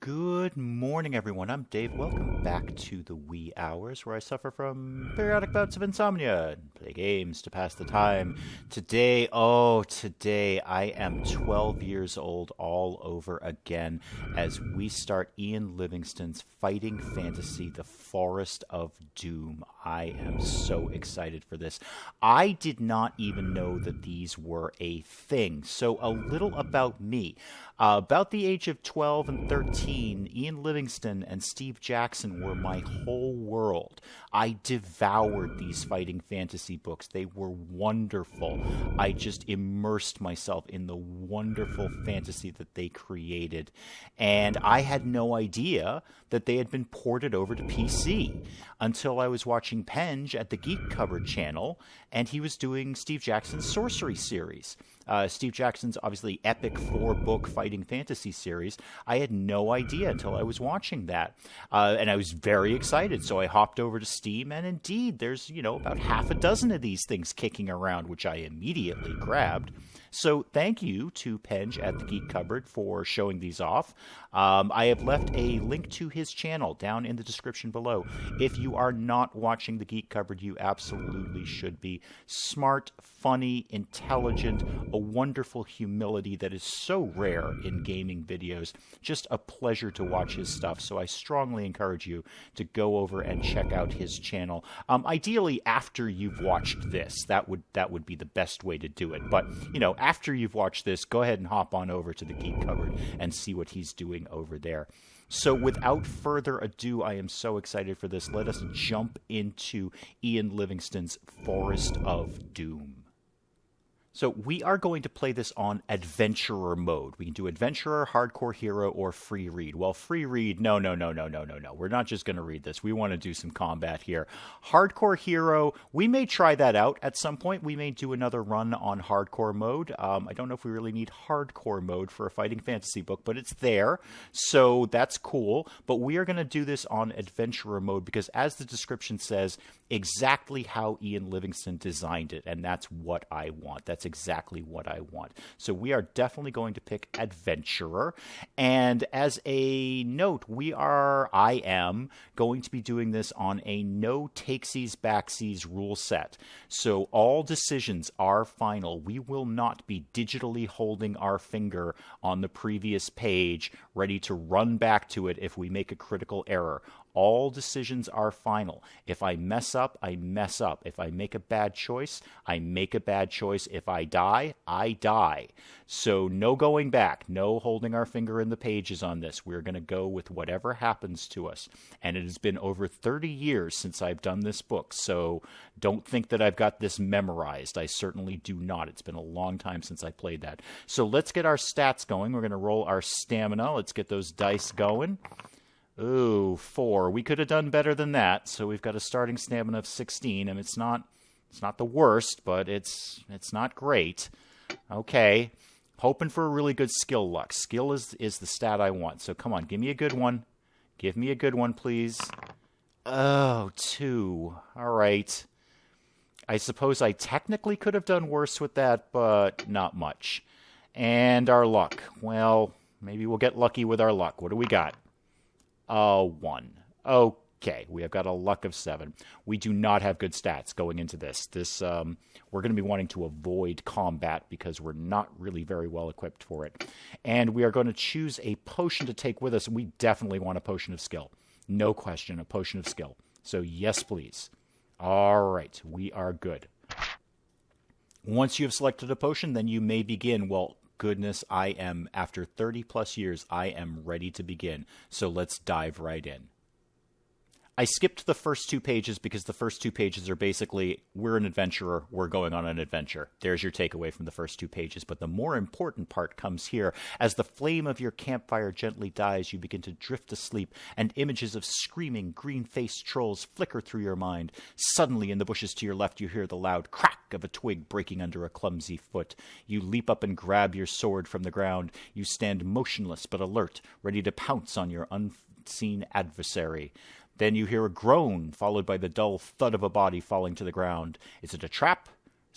Good morning, everyone. I'm Dave. Welcome back to the wee hours where I suffer from periodic bouts of insomnia and play games to pass the time. Today I am 12 years old all over again as we start Ian Livingstone's fighting fantasy, The Forest of Doom. I am so excited for this. I did not even know that these were a thing. So a little about me. About the age of 12 and 13, Ian Livingstone and Steve Jackson were my whole world. I devoured these fighting fantasy books. They were wonderful. I just immersed myself in the wonderful fantasy that they created. And I had no idea that they had been ported over to PC until I was watching Penge at the Geek Cupboard channel, and he was doing Steve Jackson's Sorcery series. Steve Jackson's obviously epic 4-book fighting fantasy series. I had no idea until I was watching that. And I was very excited. So I hopped over to Steam, and indeed, there's, about half a dozen of these things kicking around, which I immediately grabbed. So thank you to Penge at the Geek Cupboard for showing these off. I have left a link to his channel down in the description below. If you are not watching the Geek Cupboard, you absolutely should be. Smart, funny, intelligent, a wonderful humility that is so rare in gaming videos. Just a pleasure to watch his stuff. So I strongly encourage you to go over and check out his channel. Ideally, after you've watched this, that would be the best way to do it. But, after you've watched this, go ahead and hop on over to the Geek Cupboard and see what he's doing over there. So without further ado, I am so excited for this. Let us jump into Ian Livingstone's Forest of Doom. So we are going to play this on adventurer mode. We can do adventurer, hardcore hero, or free read. Well, free read, no. We're not just going to read this. We want to do some combat here. Hardcore hero, we may try that out at some point. We may do another run on hardcore mode. I don't know if we really need hardcore mode for a fighting fantasy book, but it's there. So that's cool. But we are going to do this on adventurer mode because, as the description says, exactly how Ian Livingstone designed it. And that's what I want. That's exactly what I want. So we are definitely going to pick adventurer. And as a note, I am going to be doing this on a no takesies backsies rule set. So all decisions are final. We will not be digitally holding our finger on the previous page, ready to run back to it if we make a critical error. All decisions are final. If I mess up, I mess up. If I make a bad choice, I make a bad choice. If I die, I die. So no going back, no holding our finger in the pages on this. We're going to go with whatever happens to us. And it has been over 30 years since I've done this book, so don't think that I've got this memorized. I certainly do not. It's been a long time since I played that. So let's get our stats going. We're going to roll our stamina. Let's get those dice going. Ooh, 4. We could have done better than that. So we've got a starting stamina of 16, and it's not the worst, but it's not great. Okay. Hoping for a really good skill luck. Skill is the stat I want. So come on, give me a good one. Give me a good one, please. Oh, 2. All right. I suppose I technically could have done worse with that, but not much. And our luck. Well, maybe we'll get lucky with our luck. What do we got? 1. Okay, we have got a luck of 7. We do not have good stats going into this. We're going to be wanting to avoid combat because we're not really very well equipped for it. And we are going to choose a potion to take with us. We definitely want a potion of skill. No question, a potion of skill. So yes, please. All right, we are good. Once you have selected a potion, then you may begin. Well, goodness, after 30 plus years, I am ready to begin. So let's dive right in. I skipped the first 2 pages because the first 2 pages are basically, we're an adventurer, we're going on an adventure. There's your takeaway from the first 2 pages. But the more important part comes here. As the flame of your campfire gently dies, you begin to drift asleep, and images of screaming, green-faced trolls flicker through your mind. Suddenly, in the bushes to your left, you hear the loud crack of a twig breaking under a clumsy foot. You leap up and grab your sword from the ground. You stand motionless but alert, ready to pounce on your unseen adversary. Then you hear a groan, followed by the dull thud of a body falling to the ground. Is it a trap?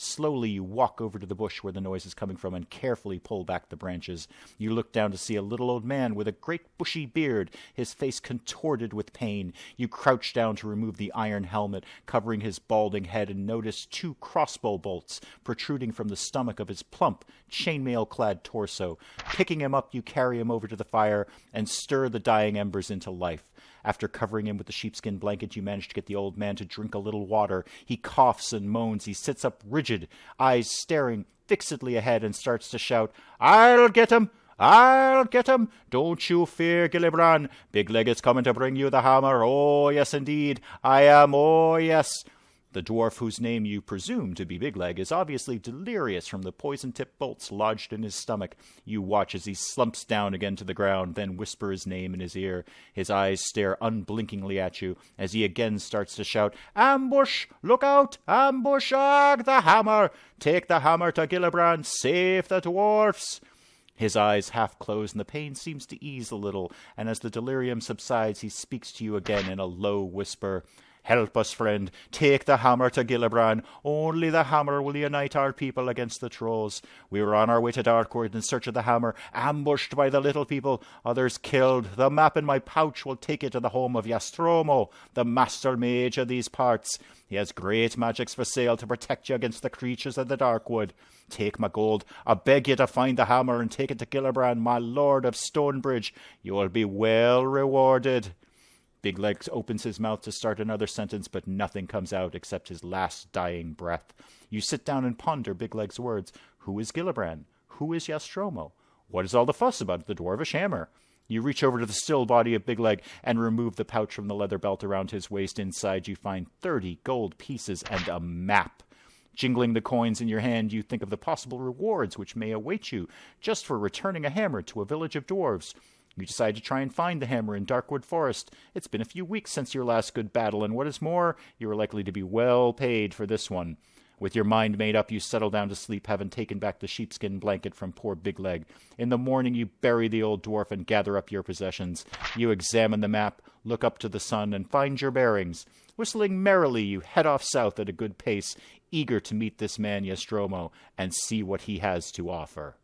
Slowly, you walk over to the bush where the noise is coming from and carefully pull back the branches. You look down to see a little old man with a great bushy beard, his face contorted with pain. You crouch down to remove the iron helmet covering his balding head and notice 2 crossbow bolts protruding from the stomach of his plump, chainmail-clad torso. Picking him up, you carry him over to the fire and stir the dying embers into life. After covering him with the sheepskin blanket, you manage to get the old man to drink a little water. He coughs and moans. He sits up rigid, eyes staring fixedly ahead, and starts to shout, "I'll get him! I'll get him! Don't you fear, Gillibrand. Big Leg is coming to bring you the hammer. Oh, yes, indeed. I am. Oh, yes." The dwarf, whose name you presume to be Big Leg, is obviously delirious from the poison-tipped bolts lodged in his stomach. You watch as he slumps down again to the ground, then whisper his name in his ear. His eyes stare unblinkingly at you as he again starts to shout, "Ambush! Look out! Ambush! Ag, the hammer! Take the hammer to Gillibrand! Save the dwarfs!" His eyes half close, and the pain seems to ease a little, and as the delirium subsides, he speaks to you again in a low whisper. "Help us, friend. Take the hammer to Gillibrand. Only the hammer will unite our people against the trolls. We were on our way to Darkwood in search of the hammer, ambushed by the little people, others killed. The map in my pouch will take you to the home of Yestromo, the master mage of these parts. He has great magics for sale to protect you against the creatures of the Darkwood. Take my gold. I beg you to find the hammer and take it to Gillibrand, my lord of Stonebridge. You will be well rewarded." Big Legs opens his mouth to start another sentence, but nothing comes out except his last dying breath. You sit down and ponder Big Leg's words. Who is Gillibrand? Who is Yestromo? What is all the fuss about the dwarvish hammer? You reach over to the still body of Big Leg and remove the pouch from the leather belt around his waist. Inside you find 30 gold pieces and a map. Jingling the coins in your hand, you think of the possible rewards which may await you just for returning a hammer to a village of dwarves. You decide to try and find the hammer in Darkwood Forest. It's been a few weeks since your last good battle, and what is more, you are likely to be well paid for this one. With your mind made up, you settle down to sleep, having taken back the sheepskin blanket from poor Big Leg. In the morning, you bury the old dwarf and gather up your possessions. You examine the map, look up to the sun, and find your bearings. Whistling merrily, you head off south at a good pace, eager to meet this man Yestromo and see what he has to offer.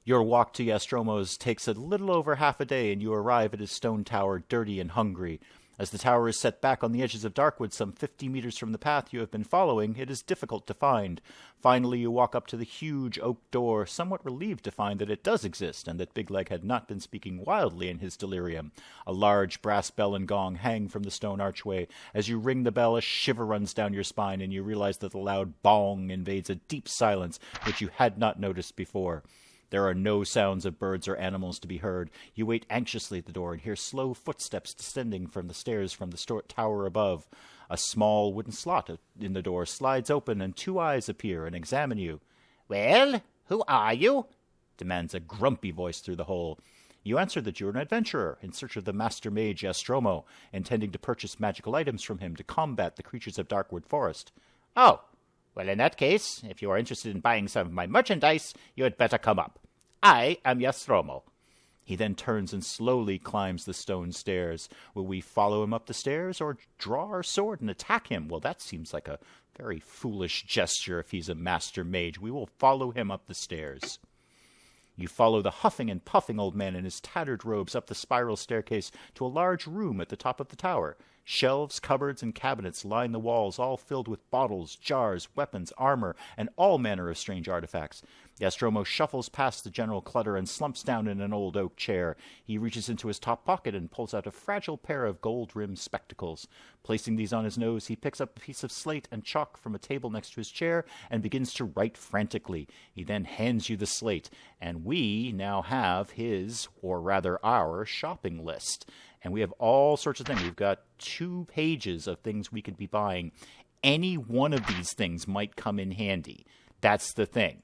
Your walk to Yestromo's takes a little over half a day, and you arrive at his stone tower dirty and hungry. As the tower is set back on the edges of Darkwood some 50 meters from the path you have been following, it is difficult to find. Finally, you walk up to the huge oak door, somewhat relieved to find that it does exist, and that Big Leg had not been speaking wildly in his delirium. A large brass bell and gong hang from the stone archway. As you ring the bell, a shiver runs down your spine, and you realize that the loud bong invades a deep silence which you had not noticed before. There are no sounds of birds or animals to be heard. You wait anxiously at the door and hear slow footsteps descending from the stairs from the tower above. A small wooden slot in the door slides open, and 2 eyes appear and examine you. "Well, who are you?" demands a grumpy voice through the hole. You answer that you're an adventurer in search of the master mage Yestromo, intending to purchase magical items from him to combat the creatures of Darkwood Forest. "Oh, well, in that case, if you are interested in buying some of my merchandise, you had better come up. I am Yestromo." He then turns and slowly climbs the stone stairs. Will we follow him up the stairs or draw our sword and attack him? Well, that seems like a very foolish gesture if he's a master mage. We will follow him up the stairs. You follow the huffing and puffing old man in his tattered robes up the spiral staircase to a large room at the top of the tower. Shelves, cupboards, and cabinets line the walls, all filled with bottles, jars, weapons, armor, and all manner of strange artifacts. Yestromo shuffles past the general clutter and slumps down in an old oak chair. He reaches into his top pocket and pulls out a fragile pair of gold-rimmed spectacles. Placing these on his nose, he picks up a piece of slate and chalk from a table next to his chair and begins to write frantically. He then hands you the slate, and we now have his, or rather our, shopping list. And we have all sorts of things. We've got 2 pages of things we could be buying. Any one of these things might come in handy. That's the thing.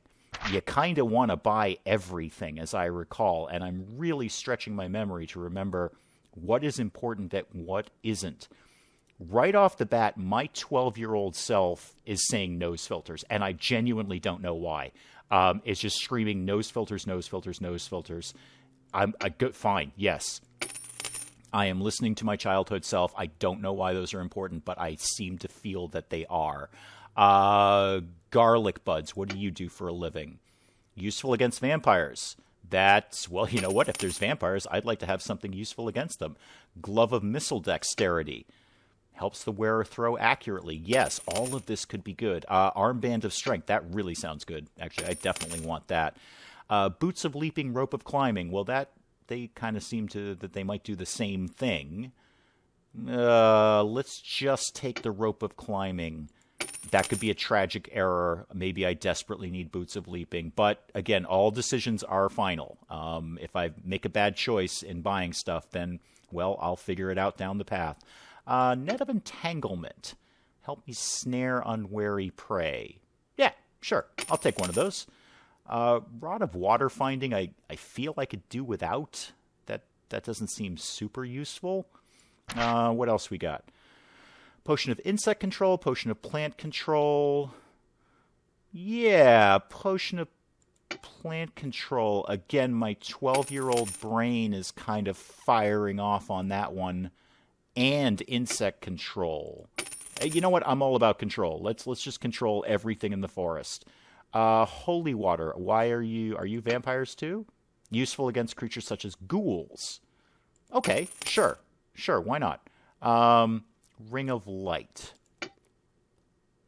You kind of want to buy everything, as I recall, and I'm really stretching my memory to remember what is important and what isn't. Right off the bat, my 12-year-old self is saying nose filters, and I genuinely don't know why. It's just screaming nose filters, nose filters, nose filters. Fine, yes. I am listening to my childhood self. I don't know why those are important, but I seem to feel that they are. Garlic buds. What do you do for a living? Useful against vampires. That's, well, you know what? If there's vampires, I'd like to have something useful against them. Glove of missile dexterity. Helps the wearer throw accurately. Yes, all of this could be good. Armband of strength. That really sounds good. Actually, I definitely want that. Boots of leaping, rope of climbing. Well, they kind of seem that they might do the same thing. Let's just take the rope of climbing. That could be a tragic error. Maybe I desperately need boots of leaping. But again, all decisions are final. If I make a bad choice in buying stuff, then, well, I'll figure it out down the path. Net of entanglement. Help me snare unwary prey. Yeah, sure. I'll take one of those. Rod of water finding, I feel I could do without. That doesn't seem super useful. What else we got? Potion of insect control, potion of plant control. Yeah, potion of plant control. Again, my 12-year-old brain is kind of firing off on that one. And insect control. You know what? I'm all about control. Let's just control everything in the forest. Holy water. Why are you vampires too? Useful against creatures such as ghouls. Okay, sure, why not? Ring of light.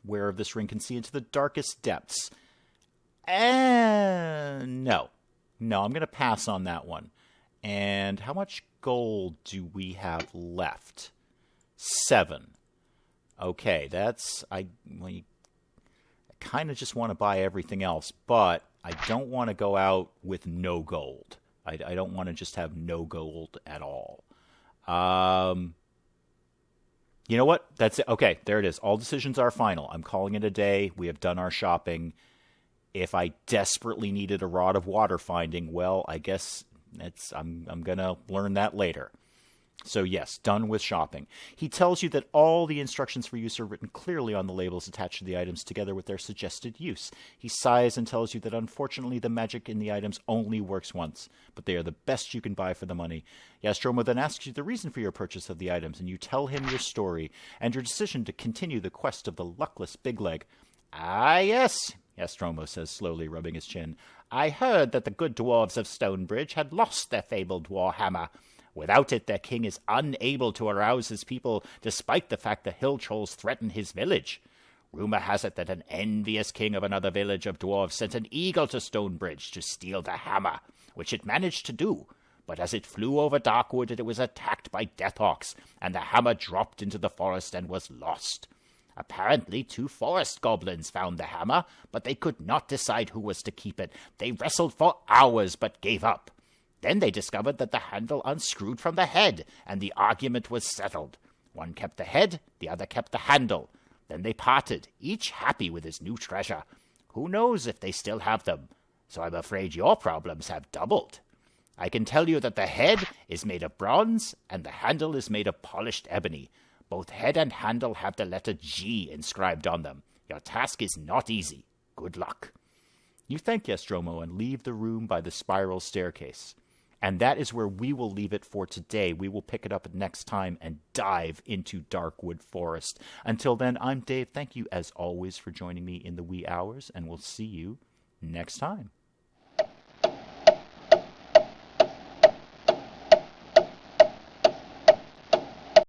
Wearer of this ring can see into the darkest depths. No, I'm going to pass on that one. And how much gold do we have left? 7. Okay, I kind of just want to buy everything else, but I don't want to go out with no gold. I don't want to just have no gold at all. You know what? That's it. Okay, there it is. All decisions are final. I'm calling it a day. We have done our shopping. If I desperately needed a rod of water finding, well, I guess I'm going to learn that later. So yes, done with shopping. He tells you that all the instructions for use are written clearly on the labels attached to the items together with their suggested use. He sighs and tells you that unfortunately the magic in the items only works once, but they are the best you can buy for the money. Yestromo then asks you the reason for your purchase of the items, and you tell him your story and your decision to continue the quest of the luckless Big Leg. Ah, yes, Yestromo says slowly, rubbing his chin. I heard that the good dwarves of Stonebridge had lost their fabled war hammer. Without it, their king is unable to arouse his people, despite the fact the hill trolls threaten his village. Rumor has it that an envious king of another village of dwarves sent an eagle to Stonebridge to steal the hammer, which it managed to do. But as it flew over Darkwood, it was attacked by deathhawks, and the hammer dropped into the forest and was lost. Apparently, 2 forest goblins found the hammer, but they could not decide who was to keep it. They wrestled for hours, but gave up. Then they discovered that the handle unscrewed from the head, and the argument was settled. One kept the head, the other kept the handle. Then they parted, each happy with his new treasure. Who knows if they still have them? So I'm afraid your problems have doubled. I can tell you that the head is made of bronze, and the handle is made of polished ebony. Both head and handle have the letter G inscribed on them. Your task is not easy. Good luck. You thank Yestromo and leave the room by the spiral staircase. And that is where we will leave it for today. We will pick it up next time and dive into Darkwood Forest. Until then, I'm Dave. Thank you, as always, for joining me in the wee hours, and we'll see you next time.